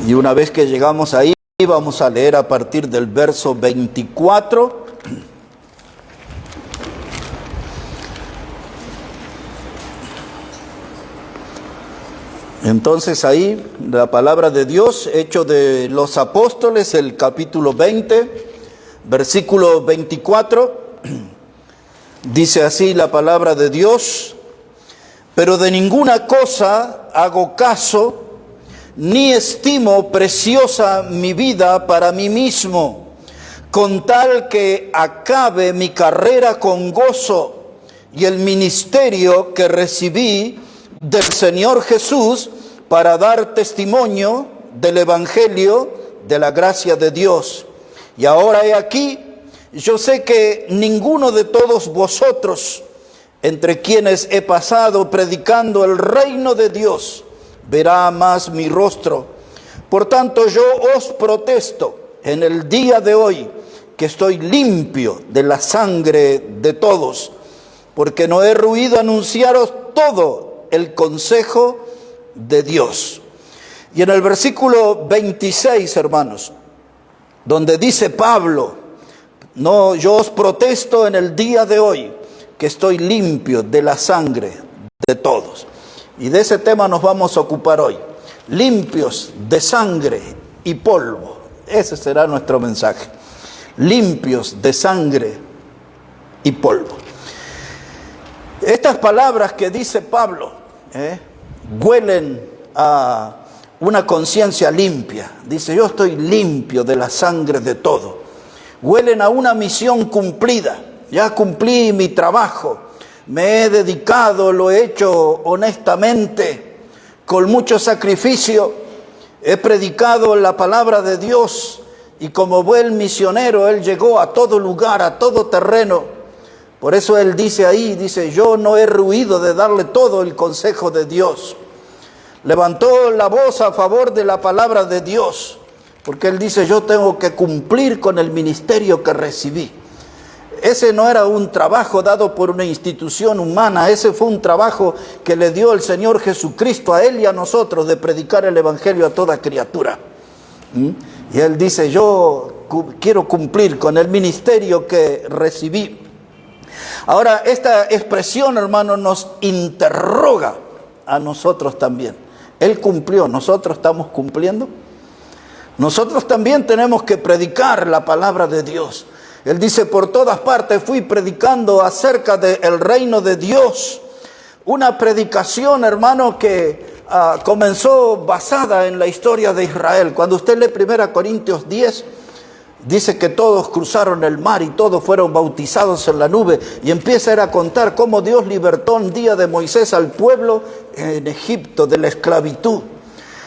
Y una vez que llegamos ahí, vamos a leer a partir del verso 24. Entonces ahí la palabra de Dios, Hechos de los Apóstoles, el capítulo 20, versículo 24, dice así la palabra de Dios: pero de ninguna cosa hago caso, ni estimo preciosa mi vida para mí mismo, con tal que acabe mi carrera con gozo y el ministerio que recibí del Señor Jesús para dar testimonio del Evangelio de la gracia de Dios. Y ahora he aquí, yo sé que ninguno de todos vosotros, entre quienes he pasado predicando el reino de Dios, verá más mi rostro. Por tanto, yo os protesto en el día de hoy que estoy limpio de la sangre de todos, porque no he ruido anunciaros todo el consejo de Dios. Y en el versículo 26, hermanos, donde dice Pablo: no, yo os protesto en el día de hoy que estoy limpio de la sangre de todos. Y de ese tema nos vamos a ocupar hoy. Limpios de sangre y polvo. Ese será nuestro mensaje. Limpios de sangre y polvo. Estas palabras que dice Pablo huelen a una conciencia limpia. Dice: yo estoy limpio de la sangre de todo. Huelen a una misión cumplida. Ya cumplí mi trabajo. Me he dedicado, lo he hecho honestamente, con mucho sacrificio. He predicado la palabra de Dios y como buen misionero él llegó a todo lugar, a todo terreno. Por eso él dice ahí, dice: yo no he ruido de darle todo el consejo de Dios. Levantó la voz a favor de la palabra de Dios, porque él dice: yo tengo que cumplir con el ministerio que recibí. Ese no era un trabajo dado por una institución humana, ese fue un trabajo que le dio el Señor Jesucristo a él y a nosotros, de predicar el Evangelio a toda criatura. Y él dice: yo quiero cumplir con el ministerio que recibí. Ahora, esta expresión, hermano, nos interroga a nosotros también. Él cumplió, ¿nosotros estamos cumpliendo? Nosotros también tenemos que predicar la palabra de Dios. Él dice: por todas partes fui predicando acerca del reino de Dios. Una predicación, hermano, que comenzó basada en la historia de Israel. Cuando usted lee 1 Corintios 10, dice que todos cruzaron el mar y todos fueron bautizados en la nube. Y empieza a contar cómo Dios libertó en día de Moisés al pueblo en Egipto de la esclavitud.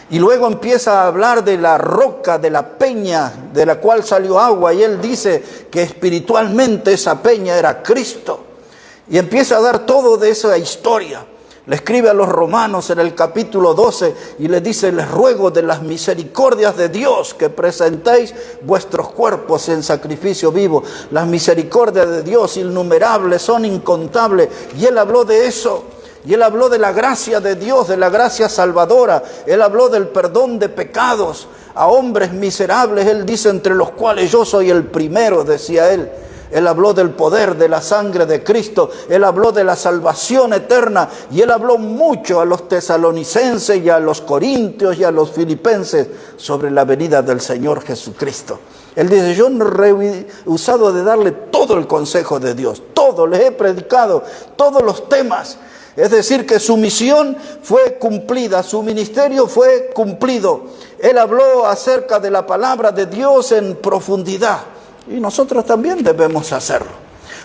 Y luego empieza a hablar de la roca, de la peña de la cual salió agua. Y él dice que espiritualmente esa peña era Cristo. Y empieza a dar todo de esa historia. Le escribe a los romanos en el capítulo 12 y le dice: les ruego de las misericordias de Dios que presentéis vuestros cuerpos en sacrificio vivo. Las misericordias de Dios innumerables, son incontables. Y él habló de eso. Y él habló de la gracia de Dios, de la gracia salvadora. Él habló del perdón de pecados a hombres miserables. Él dice: entre los cuales yo soy el primero, decía él. Él habló del poder de la sangre de Cristo. Él habló de la salvación eterna. Y él habló mucho a los tesalonicenses y a los corintios y a los filipenses sobre la venida del Señor Jesucristo. Él dice: yo no he usado de darle todo el consejo de Dios. Todo, les he predicado todos los temas. Es decir, que su misión fue cumplida, su ministerio fue cumplido. Él habló acerca de la palabra de Dios en profundidad. Y nosotros también debemos hacerlo.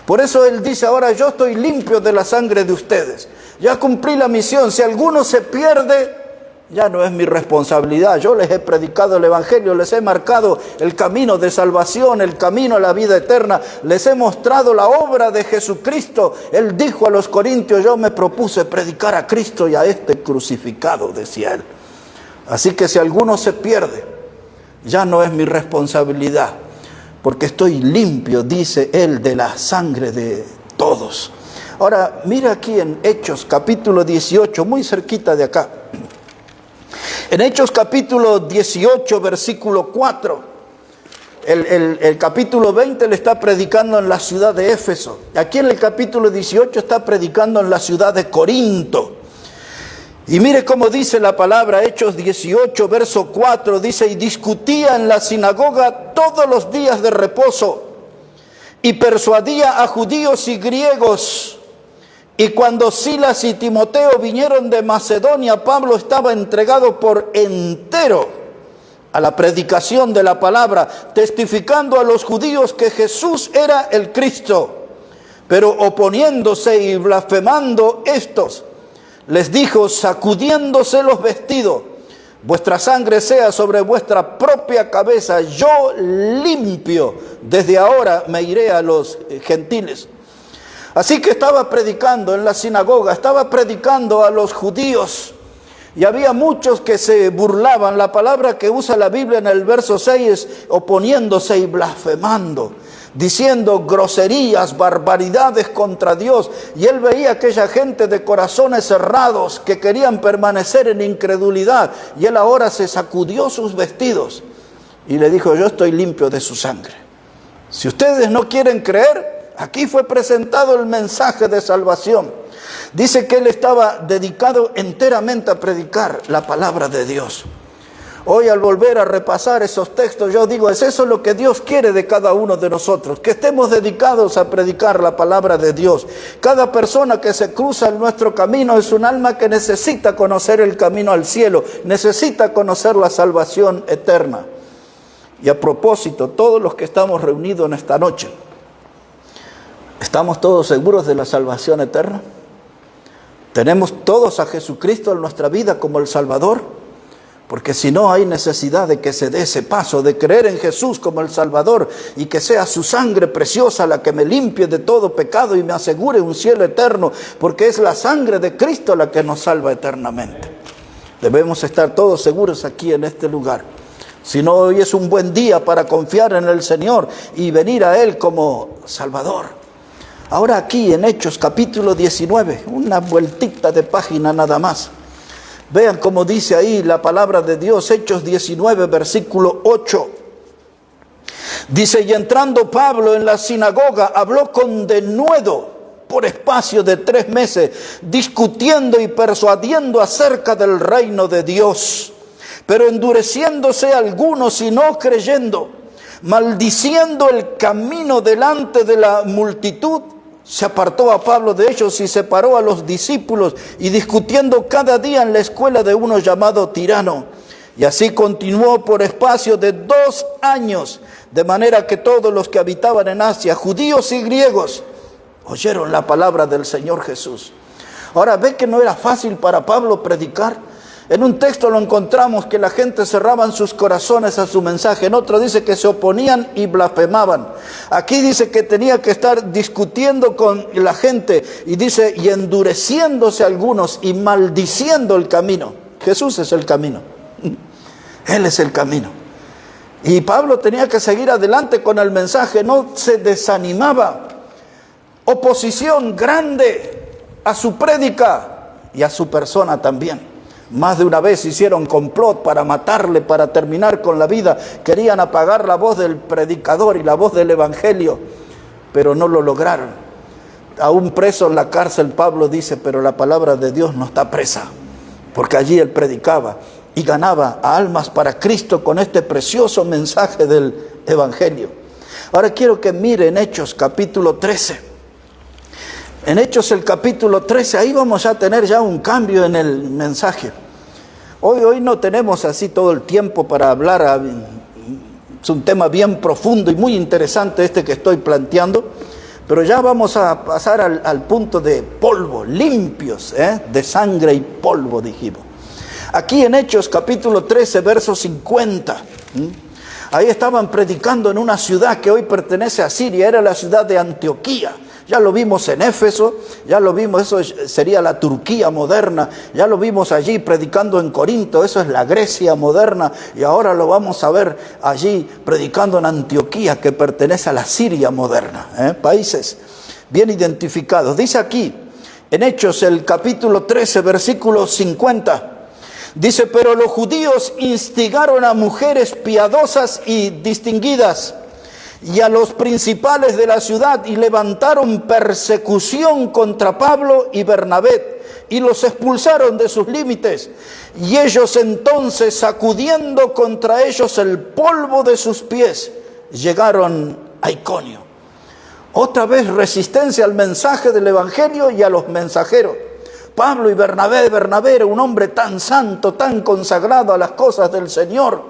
Por eso él dice: ahora yo estoy limpio de la sangre de ustedes. Ya cumplí la misión. Si alguno se pierde, ya no es mi responsabilidad. Yo les he predicado el Evangelio, les he marcado el camino de salvación, el camino a la vida eterna. Les he mostrado la obra de Jesucristo. Él dijo a los corintios: yo me propuse predicar a Cristo y a este crucificado, decía él. Así que si alguno se pierde, ya no es mi responsabilidad, porque estoy limpio, dice él, de la sangre de todos. Ahora, mira aquí en Hechos capítulo 18, muy cerquita de acá. En Hechos capítulo 18, versículo 4, el capítulo 20 le está predicando en la ciudad de Éfeso. Aquí en el capítulo 18 está predicando en la ciudad de Corinto. Y mire cómo dice la palabra, Hechos 18, verso 4, dice: y discutía en la sinagoga todos los días de reposo, y persuadía a judíos y griegos. Y cuando Silas y Timoteo vinieron de Macedonia, Pablo estaba entregado por entero a la predicación de la palabra, testificando a los judíos que Jesús era el Cristo. Pero oponiéndose y blasfemando estos, les dijo, sacudiéndose los vestidos: vuestra sangre sea sobre vuestra propia cabeza, yo limpio, desde ahora me iré a los gentiles. Así que estaba predicando en la sinagoga, estaba predicando a los judíos, y había muchos que se burlaban. La palabra que usa la Biblia en el verso 6 es oponiéndose y blasfemando, diciendo groserías, barbaridades contra Dios. Y él veía a aquella gente de corazones cerrados que querían permanecer en incredulidad. Y él ahora se sacudió sus vestidos y le dijo, yo estoy limpio de su sangre. Si ustedes no quieren creer, aquí fue presentado el mensaje de salvación. Dice que él estaba dedicado enteramente a predicar la palabra de Dios. Hoy, al volver a repasar esos textos, yo digo, es eso lo que Dios quiere de cada uno de nosotros, que estemos dedicados a predicar la palabra de Dios. Cada persona que se cruza en nuestro camino es un alma que necesita conocer el camino al cielo, necesita conocer la salvación eterna. Y a propósito, todos los que estamos reunidos en esta noche, ¿estamos todos seguros de la salvación eterna? ¿Tenemos todos a Jesucristo en nuestra vida como el Salvador? Porque si no, hay necesidad de que se dé ese paso, de creer en Jesús como el Salvador, y que sea su sangre preciosa la que me limpie de todo pecado y me asegure un cielo eterno, porque es la sangre de Cristo la que nos salva eternamente. Debemos estar todos seguros aquí en este lugar. Si no, hoy es un buen día para confiar en el Señor y venir a Él como Salvador. Ahora aquí en Hechos capítulo 19, una vueltita de página nada más. Vean cómo dice ahí la palabra de Dios, Hechos 19, versículo 8. Dice, y entrando Pablo en la sinagoga, habló con denuedo por espacio de 3 meses, discutiendo y persuadiendo acerca del reino de Dios. Pero endureciéndose algunos y no creyendo, maldiciendo el camino delante de la multitud, se apartó a Pablo de ellos y separó a los discípulos, y discutiendo cada día en la escuela de uno llamado Tirano. Y así continuó por espacio de 2 años, de manera que todos los que habitaban en Asia, judíos y griegos, oyeron la palabra del Señor Jesús. Ahora, ¿ve que no era fácil para Pablo predicar? En un texto lo encontramos que la gente cerraban sus corazones a su mensaje. En otro dice que se oponían y blasfemaban. Aquí dice que tenía que estar discutiendo con la gente. Y dice, y endureciéndose algunos y maldiciendo el camino. Jesús es el camino. Él es el camino. Y Pablo tenía que seguir adelante con el mensaje. No se desanimaba. Oposición grande a su prédica y a su persona también. Más de una vez hicieron complot para matarle, para terminar con la vida. Querían apagar la voz del predicador y la voz del evangelio, pero no lo lograron. Aún preso en la cárcel, Pablo dice, pero la palabra de Dios no está presa, porque allí él predicaba y ganaba a almas para Cristo con este precioso mensaje del evangelio. Ahora quiero que miren Hechos capítulo 13. En Hechos el capítulo 13, ahí vamos a tener ya un cambio en el mensaje. Hoy no tenemos así todo el tiempo para hablar, es un tema bien profundo y muy interesante este que estoy planteando, pero ya vamos a pasar al punto de polvo, limpios, de sangre y polvo, dijimos. Aquí en Hechos capítulo 13, verso 50, ahí estaban predicando en una ciudad que hoy pertenece a Siria, era la ciudad de Antioquía. Ya lo vimos en Éfeso, ya lo vimos, eso sería la Turquía moderna, ya lo vimos allí predicando en Corinto, eso es la Grecia moderna, y ahora lo vamos a ver allí predicando en Antioquía, que pertenece a la Siria moderna, países bien identificados. Dice aquí, en Hechos el capítulo 13, versículo 50, Dice, pero los judíos instigaron a mujeres piadosas y distinguidas y a los principales de la ciudad y levantaron persecución contra Pablo y Bernabé y los expulsaron de sus límites. Y ellos entonces, sacudiendo contra ellos el polvo de sus pies, llegaron a Iconio. Otra vez resistencia al mensaje del evangelio y a los mensajeros. Pablo y Bernabé era un hombre tan santo, tan consagrado a las cosas del Señor.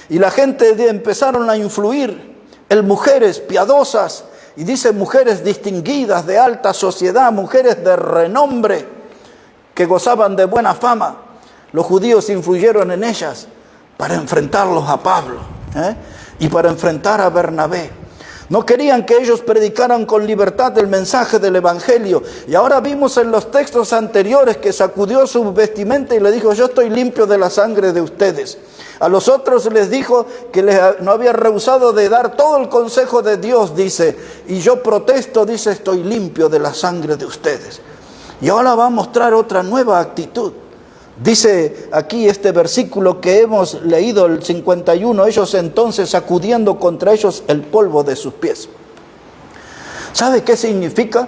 Y la gente empezaron a influir en mujeres piadosas, y dice mujeres distinguidas, de alta sociedad, mujeres de renombre, que gozaban de buena fama. Los judíos influyeron en ellas para enfrentarlos a Pablo y para enfrentar a Bernabé. No querían que ellos predicaran con libertad el mensaje del evangelio. Y ahora vimos en los textos anteriores que sacudió su vestimenta y le dijo, yo estoy limpio de la sangre de ustedes. A los otros les dijo que no había rehusado de dar todo el consejo de Dios, dice, y yo protesto, dice, estoy limpio de la sangre de ustedes. Y ahora va a mostrar otra nueva actitud. Dice aquí este versículo que hemos leído, el 51, ellos entonces sacudiendo contra ellos el polvo de sus pies. ¿Sabe qué significa?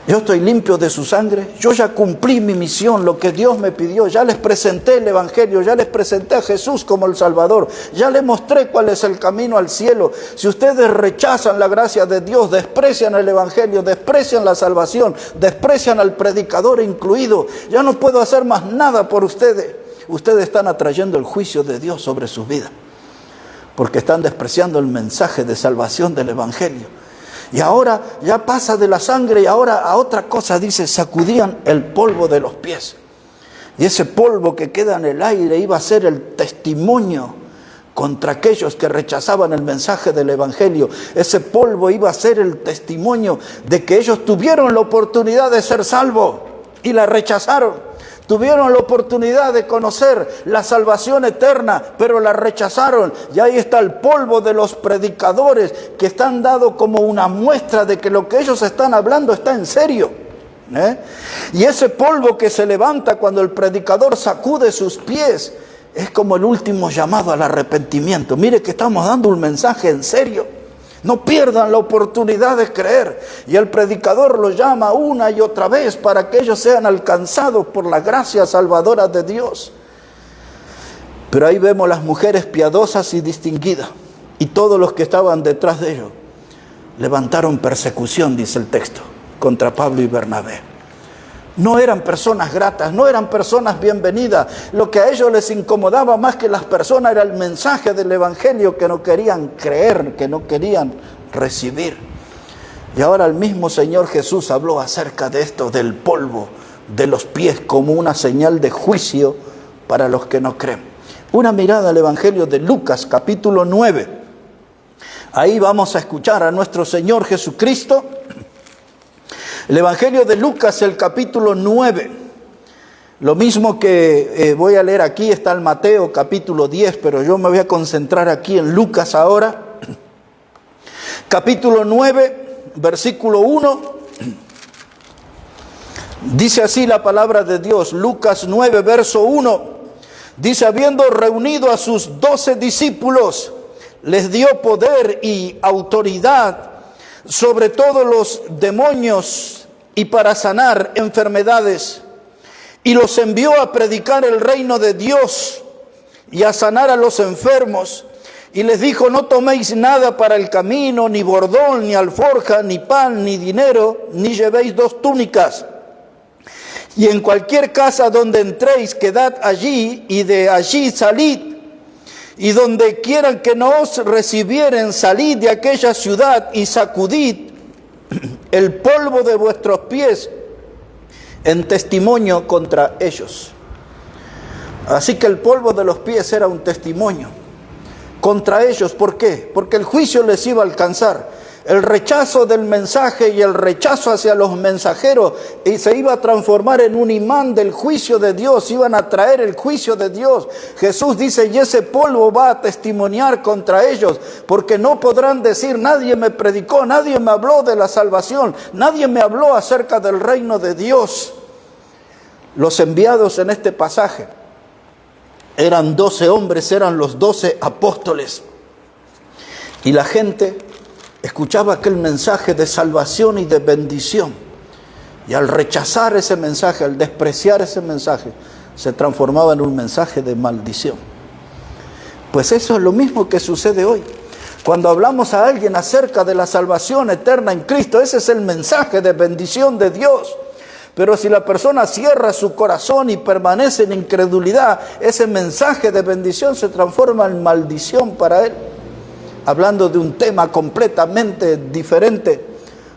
Yo estoy limpio de su sangre, yo ya cumplí mi misión, lo que Dios me pidió, ya les presenté el evangelio, ya les presenté a Jesús como el Salvador, ya les mostré cuál es el camino al cielo. Si ustedes rechazan la gracia de Dios, desprecian el evangelio, desprecian la salvación, desprecian al predicador incluido, ya no puedo hacer más nada por ustedes. Ustedes están atrayendo el juicio de Dios sobre sus vidas, porque están despreciando el mensaje de salvación del evangelio. Y ahora ya pasa de la sangre y ahora a otra cosa, dice, sacudían el polvo de los pies. Y ese polvo que queda en el aire iba a ser el testimonio contra aquellos que rechazaban el mensaje del evangelio. Ese polvo iba a ser el testimonio de que ellos tuvieron la oportunidad de ser salvos y la rechazaron. Tuvieron la oportunidad de conocer la salvación eterna, pero la rechazaron. Y ahí está el polvo de los predicadores que están dando como una muestra de que lo que ellos están hablando está en serio. Y ese polvo que se levanta cuando el predicador sacude sus pies es como el último llamado al arrepentimiento. Mire que estamos dando un mensaje en serio. No pierdan la oportunidad de creer. Y el predicador los llama una y otra vez para que ellos sean alcanzados por la gracia salvadora de Dios. Pero ahí vemos las mujeres piadosas y distinguidas. Y todos los que estaban detrás de ellos levantaron persecución, dice el texto, contra Pablo y Bernabé. No eran personas gratas, no eran personas bienvenidas. Lo que a ellos les incomodaba más que las personas era el mensaje del evangelio que no querían creer, que no querían recibir. Y ahora el mismo Señor Jesús habló acerca de esto, del polvo de los pies, como una señal de juicio para los que no creen. Una mirada al evangelio de Lucas, capítulo 9. Ahí vamos a escuchar a nuestro Señor Jesucristo. El Evangelio de Lucas, el capítulo 9. Lo mismo que voy a leer aquí está en Mateo, capítulo 10, pero yo me voy a concentrar aquí en Lucas ahora. Capítulo 9, versículo 1. Dice así la palabra de Dios, Lucas 9, verso 1. Dice, habiendo reunido a sus 12 discípulos, les dio poder y autoridad sobre todos los demonios y para sanar enfermedades, y los envió a predicar el reino de Dios y a sanar a los enfermos, y les dijo, no toméis nada para el camino, ni bordón, ni alforja, ni pan, ni dinero, ni llevéis 2 túnicas, y en cualquier casa donde entréis, quedad allí, y de allí salid, y donde quieran que no os recibieren, salid de aquella ciudad y sacudid el polvo de vuestros pies en testimonio contra ellos. Así que el polvo de los pies era un testimonio contra ellos. ¿Por qué? Porque el juicio les iba a alcanzar. El rechazo del mensaje y el rechazo hacia los mensajeros y se iba a transformar en un imán del juicio de Dios, iban a traer el juicio de Dios. Jesús dice, y ese polvo va a testimoniar contra ellos, porque no podrán decir, nadie me predicó, nadie me habló de la salvación, nadie me habló acerca del reino de Dios. Los enviados en este pasaje eran 12 hombres, eran los 12 apóstoles. Y la gente escuchaba aquel mensaje de salvación y de bendición. Y al rechazar ese mensaje, al despreciar ese mensaje, se transformaba en un mensaje de maldición. Pues eso es lo mismo que sucede hoy. Cuando hablamos a alguien acerca de la salvación eterna en Cristo, ese es el mensaje de bendición de Dios. Pero si la persona cierra su corazón y permanece en incredulidad, ese mensaje de bendición se transforma en maldición para él. Hablando de un tema completamente diferente,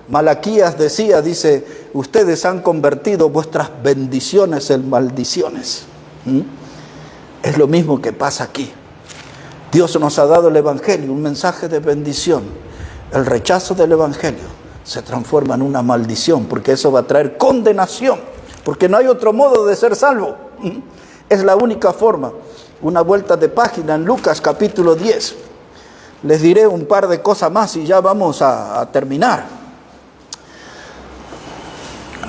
Malaquías dice, ustedes han convertido vuestras bendiciones en maldiciones. Es lo mismo que pasa aquí. Dios nos ha dado el Evangelio, un mensaje de bendición. El rechazo del Evangelio se transforma en una maldición, porque eso va a traer condenación, porque no hay otro modo de ser salvo. Es la única forma. Una vuelta de página en Lucas capítulo 10. Les diré un par de cosas más y ya vamos a terminar.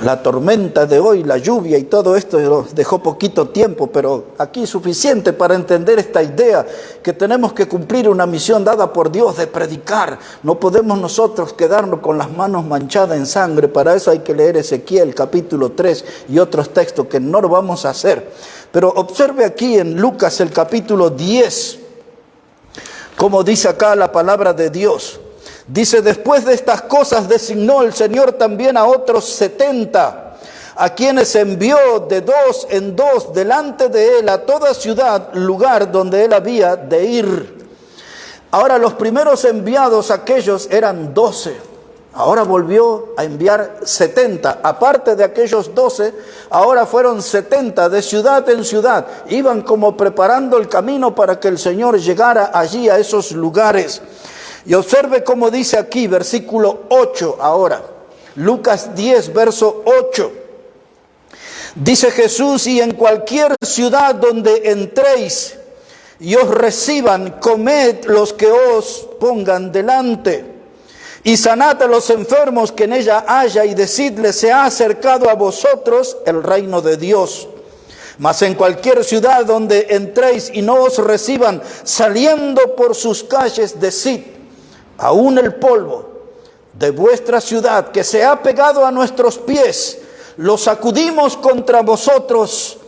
La tormenta de hoy, la lluvia y todo esto nos dejó poquito tiempo, pero aquí suficiente para entender esta idea que tenemos que cumplir una misión dada por Dios de predicar. No podemos nosotros quedarnos con las manos manchadas en sangre. Para eso hay que leer Ezequiel capítulo 3 y otros textos que no lo vamos a hacer. Pero observe aquí en Lucas el capítulo 10, como dice acá la palabra de Dios. Dice, después de estas cosas designó el Señor también a otros 70, a quienes envió de 2 en 2 delante de él a toda ciudad, lugar donde él había de ir. Ahora los primeros enviados, aquellos eran 12. Ahora volvió a enviar 70. Aparte de aquellos 12, ahora fueron 70 de ciudad en ciudad. Iban como preparando el camino para que el Señor llegara allí a esos lugares. Y observe cómo dice aquí, versículo 8 ahora. Lucas 10, verso 8. Dice Jesús, y en cualquier ciudad donde entréis y os reciban, comed los que os pongan delante. Y sanad a los enfermos que en ella haya, y decidle, se ha acercado a vosotros el reino de Dios. Mas en cualquier ciudad donde entréis y no os reciban, saliendo por sus calles, decid, aún el polvo de vuestra ciudad que se ha pegado a nuestros pies, lo sacudimos contra vosotros.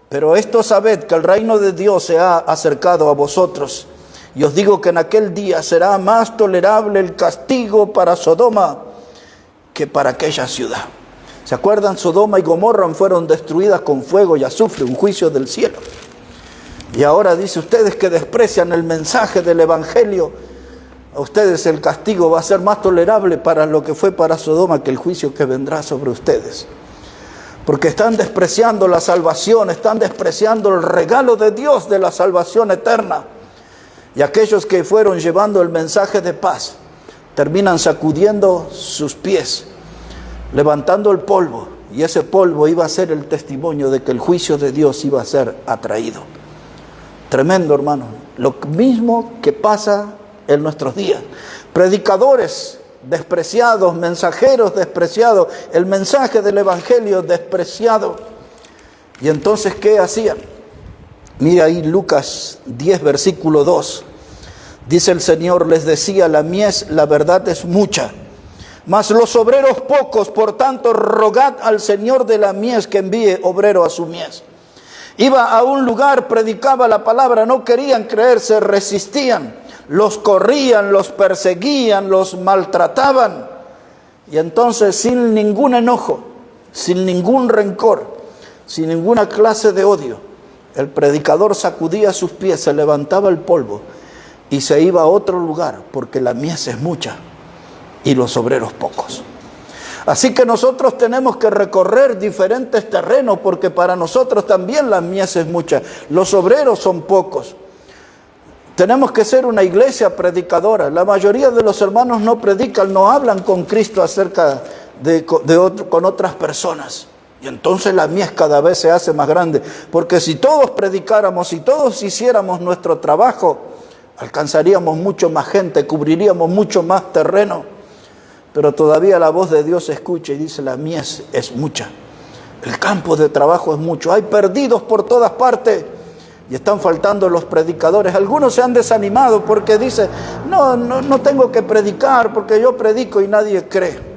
Pero esto sabed, que el reino de Dios se ha acercado a vosotros. Y os digo que en aquel día será más tolerable el castigo para Sodoma que para aquella ciudad. ¿Se acuerdan? Sodoma y Gomorra fueron destruidas con fuego y azufre, un juicio del cielo. Y ahora dice, ustedes que desprecian el mensaje del Evangelio, a ustedes el castigo va a ser más tolerable para lo que fue para Sodoma que el juicio que vendrá sobre ustedes. Porque están despreciando la salvación, están despreciando el regalo de Dios de la salvación eterna. Y aquellos que fueron llevando el mensaje de paz, terminan sacudiendo sus pies, levantando el polvo. Y ese polvo iba a ser el testimonio de que el juicio de Dios iba a ser atraído. Tremendo, hermano. Lo mismo que pasa en nuestros días. Predicadores despreciados, mensajeros despreciados, el mensaje del Evangelio despreciado. Y entonces, ¿qué hacían? Mira ahí Lucas 10, versículo 2. Dice el Señor, les decía, la mies, la verdad es mucha, mas los obreros pocos, por tanto, rogad al Señor de la mies que envíe obrero a su mies. Iba a un lugar, predicaba la palabra, no querían creer, se resistían. Los corrían, los perseguían, los maltrataban. Y entonces, sin ningún enojo, sin ningún rencor, sin ninguna clase de odio, el predicador sacudía sus pies, se levantaba el polvo y se iba a otro lugar, porque la mies es mucha y los obreros pocos. Así que nosotros tenemos que recorrer diferentes terrenos, porque para nosotros también la mies es mucha, los obreros son pocos. Tenemos que ser una iglesia predicadora. La mayoría de los hermanos no predican, no hablan con Cristo acerca con otras personas. Y entonces la mies cada vez se hace más grande. Porque si todos predicáramos, si todos hiciéramos nuestro trabajo, alcanzaríamos mucho más gente, cubriríamos mucho más terreno. Pero todavía la voz de Dios se escucha y dice, la mies es mucha, El campo de trabajo es mucho. Hay perdidos por todas partes y están faltando los predicadores. Algunos se han desanimado porque dicen, no tengo que predicar porque yo predico y nadie cree.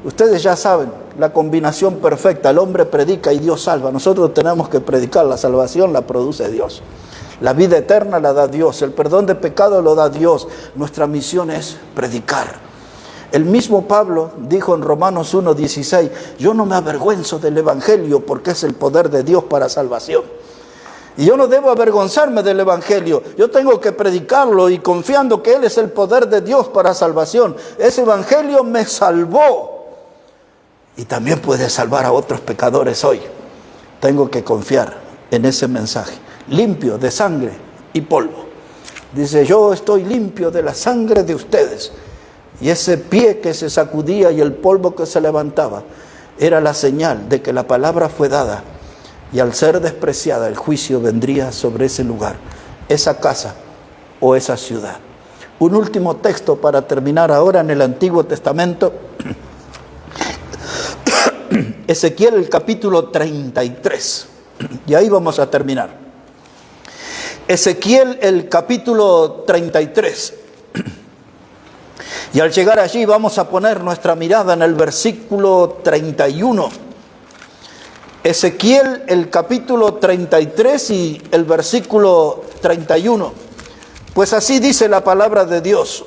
Ustedes ya saben la combinación perfecta. El hombre predica y Dios salva. Nosotros tenemos que predicar. La salvación la produce Dios. La vida eterna la da Dios. El perdón de pecado lo da Dios. Nuestra misión es predicar. El mismo Pablo dijo en Romanos 1:16, yo no me avergüenzo del Evangelio porque es el poder de Dios para salvación. Y yo no debo avergonzarme del Evangelio. Yo tengo que predicarlo y confiando que Él es el poder de Dios para salvación. Ese Evangelio me salvó. Y también puede salvar a otros pecadores hoy. Tengo que confiar en ese mensaje. Limpio de sangre y polvo. Dice, yo estoy limpio de la sangre de ustedes. Y ese pie que se sacudía y el polvo que se levantaba era la señal de que la palabra fue dada. Y al ser despreciada, el juicio vendría sobre ese lugar, esa casa o esa ciudad. Un último texto para terminar ahora en el Antiguo Testamento. Ezequiel, el capítulo 33. Y ahí vamos a terminar. Ezequiel, el capítulo 33. Y al llegar allí vamos a poner nuestra mirada en el versículo 31. Ezequiel, el capítulo 33 y el versículo 31. Pues así dice la palabra de Dios.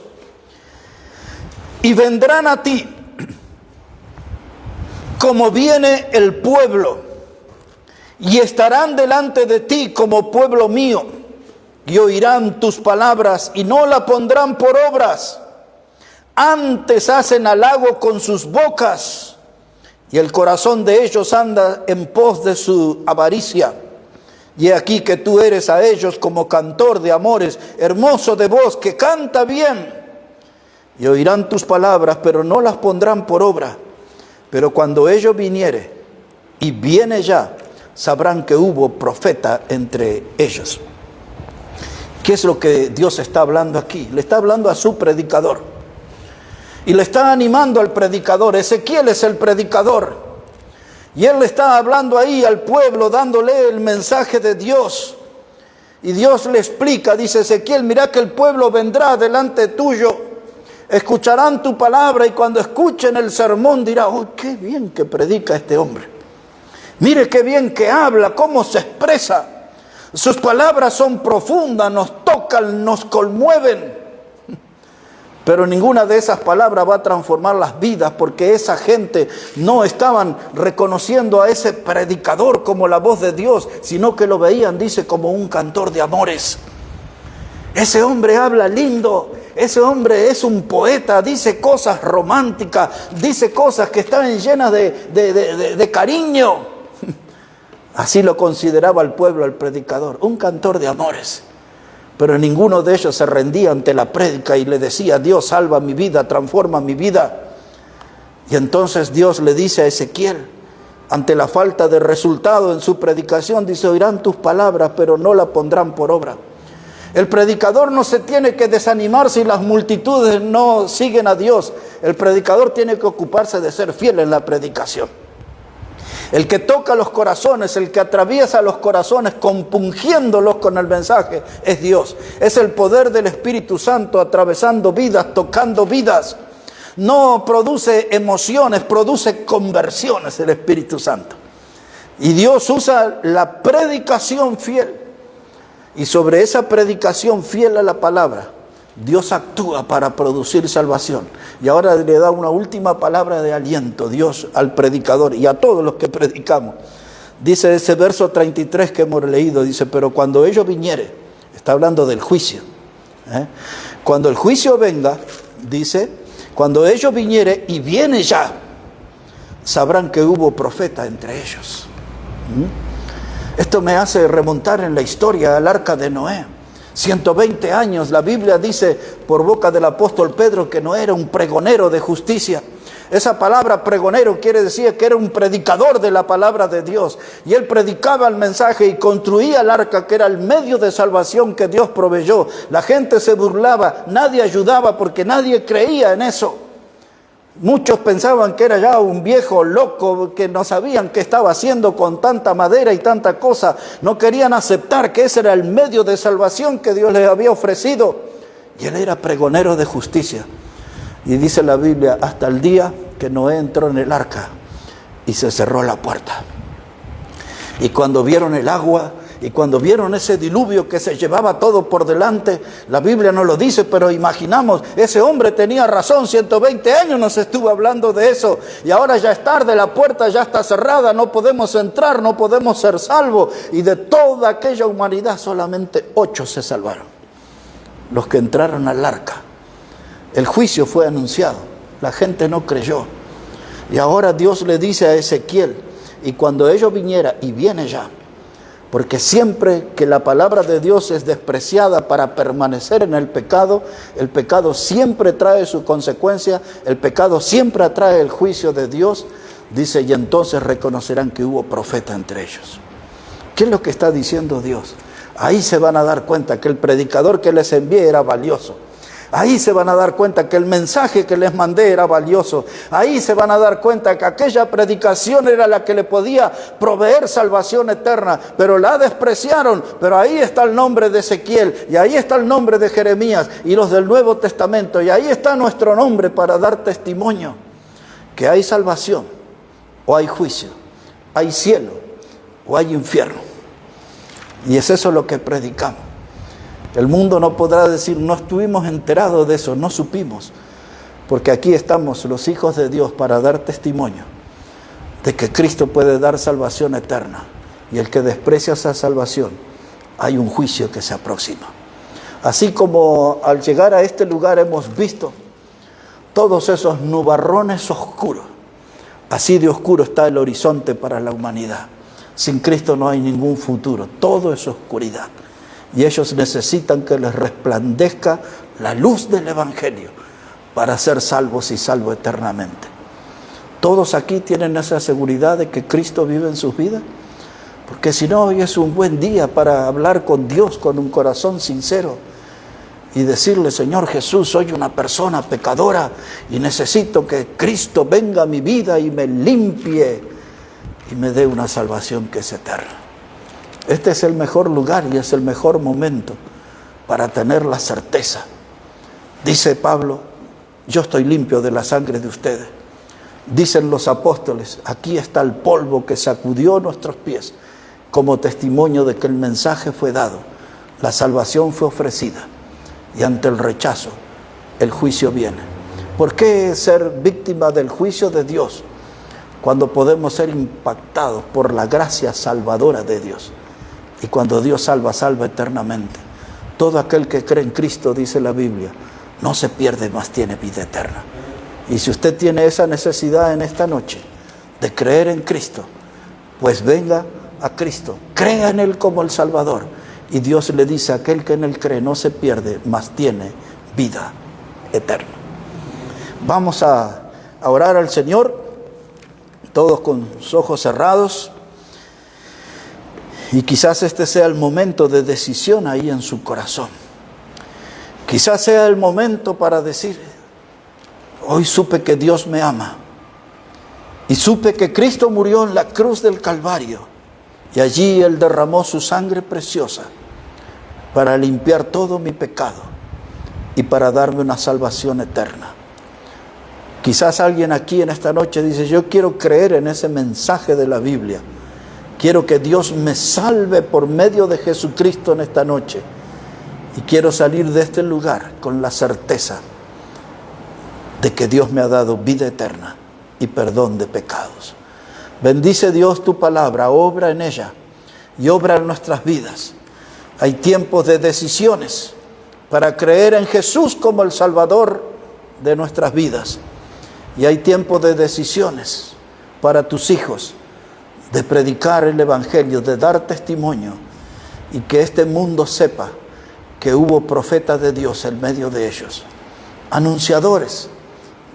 Y vendrán a ti como viene el pueblo, y estarán delante de ti como pueblo mío, y oirán tus palabras y no la pondrán por obras. Antes hacen halago con sus bocas, y el corazón de ellos anda en pos de su avaricia. Y he aquí que tú eres a ellos como cantor de amores, hermoso de voz, que canta bien. Y oirán tus palabras, pero no las pondrán por obra. Pero cuando ello viniere, y viene ya, sabrán que hubo profeta entre ellos. ¿Qué es lo que Dios está hablando aquí? Le está hablando a su predicador. Y le está animando al predicador. Ezequiel es el predicador. Y él le está hablando ahí al pueblo, dándole el mensaje de Dios. Y Dios le explica, dice Ezequiel, mira que el pueblo vendrá delante tuyo. Escucharán tu palabra y cuando escuchen el sermón dirán, oh, qué bien que predica este hombre. Mire qué bien que habla, cómo se expresa. Sus palabras son profundas, nos tocan, nos conmueven. Pero ninguna de esas palabras va a transformar las vidas porque esa gente no estaban reconociendo a ese predicador como la voz de Dios, sino que lo veían, dice, como un cantor de amores. Ese hombre habla lindo, ese hombre es un poeta, dice cosas románticas, dice cosas que están llenas de cariño. Así lo consideraba el pueblo, el predicador, un cantor de amores. Pero ninguno de ellos se rendía ante la prédica y le decía, Dios salva mi vida, transforma mi vida. Y entonces Dios le dice a Ezequiel, ante la falta de resultado en su predicación, dice, oirán tus palabras, pero no la pondrán por obra. El predicador no se tiene que desanimar si las multitudes no siguen a Dios. El predicador tiene que ocuparse de ser fiel en la predicación. El que toca los corazones, el que atraviesa los corazones compungiéndolos con el mensaje es Dios. Es el poder del Espíritu Santo atravesando vidas, tocando vidas. No produce emociones, produce conversiones el Espíritu Santo. Y Dios usa la predicación fiel. Y sobre esa predicación fiel a la palabra, Dios actúa para producir salvación. Y ahora le da una última palabra de aliento, Dios al predicador y a todos los que predicamos. Dice ese verso 33 que hemos leído, dice, pero cuando ello viniere, está hablando del juicio. Cuando el juicio venga, dice, cuando ello viniere y viene ya, sabrán que hubo profeta entre ellos. Esto me hace remontar en la historia al arca de Noé. 120 años, la Biblia dice por boca del apóstol Pedro que Noé era un pregonero de justicia. Esa palabra pregonero quiere decir que era un predicador de la palabra de Dios. Y él predicaba el mensaje y construía el arca que era el medio de salvación que Dios proveyó. La gente se burlaba, nadie ayudaba porque nadie creía en eso. Muchos pensaban que era ya un viejo loco, que no sabían qué estaba haciendo con tanta madera y tanta cosa. No querían aceptar que ese era el medio de salvación que Dios les había ofrecido. Y él era pregonero de justicia. Y dice la Biblia, hasta el día que Noé entró en el arca y se cerró la puerta. Y cuando vieron el agua, y cuando vieron ese diluvio que se llevaba todo por delante, la Biblia no lo dice, pero imaginamos, ese hombre tenía razón, 120 años nos estuvo hablando de eso, y ahora ya es tarde, la puerta ya está cerrada, no podemos entrar, no podemos ser salvos, y de toda aquella humanidad solamente 8 se salvaron, los que entraron al arca. El juicio fue anunciado, la gente no creyó, y ahora Dios le dice a Ezequiel, y cuando ello viniera, y viene ya, porque siempre que la palabra de Dios es despreciada para permanecer en el pecado siempre trae su consecuencia, el pecado siempre atrae el juicio de Dios, dice, y entonces reconocerán que hubo profeta entre ellos. ¿Qué es lo que está diciendo Dios? Ahí se van a dar cuenta que el predicador que les envié era valioso. Ahí se van a dar cuenta que el mensaje que les mandé era valioso. Ahí se van a dar cuenta que aquella predicación era la que le podía proveer salvación eterna. Pero la despreciaron. Pero ahí está el nombre de Ezequiel. Y ahí está el nombre de Jeremías. Y los del Nuevo Testamento. Y ahí está nuestro nombre para dar testimonio. Que hay salvación. O hay juicio. Hay cielo. O hay infierno. Y es eso lo que predicamos. El mundo no podrá decir, no estuvimos enterados de eso, no supimos. Porque aquí estamos los hijos de Dios para dar testimonio de que Cristo puede dar salvación eterna. Y el que desprecia esa salvación, hay un juicio que se aproxima. Así como al llegar a este lugar hemos visto todos esos nubarrones oscuros. Así de oscuro está el horizonte para la humanidad. Sin Cristo no hay ningún futuro, todo es oscuridad. Y ellos necesitan que les resplandezca la luz del Evangelio para ser salvos y salvos eternamente. ¿Todos aquí tienen esa seguridad de que Cristo vive en sus vidas? Porque si no, hoy es un buen día para hablar con Dios con un corazón sincero y decirle, Señor Jesús, soy una persona pecadora y necesito que Cristo venga a mi vida y me limpie y me dé una salvación que es eterna. Este es el mejor lugar y es el mejor momento para tener la certeza. Dice Pablo, yo estoy limpio de la sangre de ustedes. Dicen los apóstoles, aquí está el polvo que sacudió nuestros pies como testimonio de que el mensaje fue dado, la salvación fue ofrecida y ante el rechazo el juicio viene. ¿Por qué ser víctima del juicio de Dios cuando podemos ser impactados por la gracia salvadora de Dios? Y cuando Dios salva, salva eternamente. Todo aquel que cree en Cristo, dice la Biblia, no se pierde, mas tiene vida eterna. Y si usted tiene esa necesidad en esta noche de creer en Cristo, pues venga a Cristo, crea en Él como el Salvador. Y Dios le dice, aquel que en Él cree no se pierde, mas tiene vida eterna. Vamos a orar al Señor, todos con sus ojos cerrados. Y quizás este sea el momento de decisión ahí en su corazón. Quizás sea el momento para decir, hoy supe que Dios me ama. Y supe que Cristo murió en la cruz del Calvario. Y allí Él derramó su sangre preciosa para limpiar todo mi pecado y para darme una salvación eterna. Quizás alguien aquí en esta noche dice, yo quiero creer en ese mensaje de la Biblia. Quiero que Dios me salve por medio de Jesucristo en esta noche. Y quiero salir de este lugar con la certeza de que Dios me ha dado vida eterna y perdón de pecados. Bendice Dios tu palabra, obra en ella y obra en nuestras vidas. Hay tiempos de decisiones para creer en Jesús como el Salvador de nuestras vidas. Y hay tiempos de decisiones para tus hijos, de predicar el Evangelio, de dar testimonio y que este mundo sepa que hubo profetas de Dios en medio de ellos, anunciadores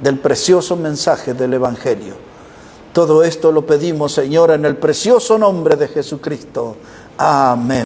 del precioso mensaje del Evangelio. Todo esto lo pedimos, Señor, en el precioso nombre de Jesucristo. Amén.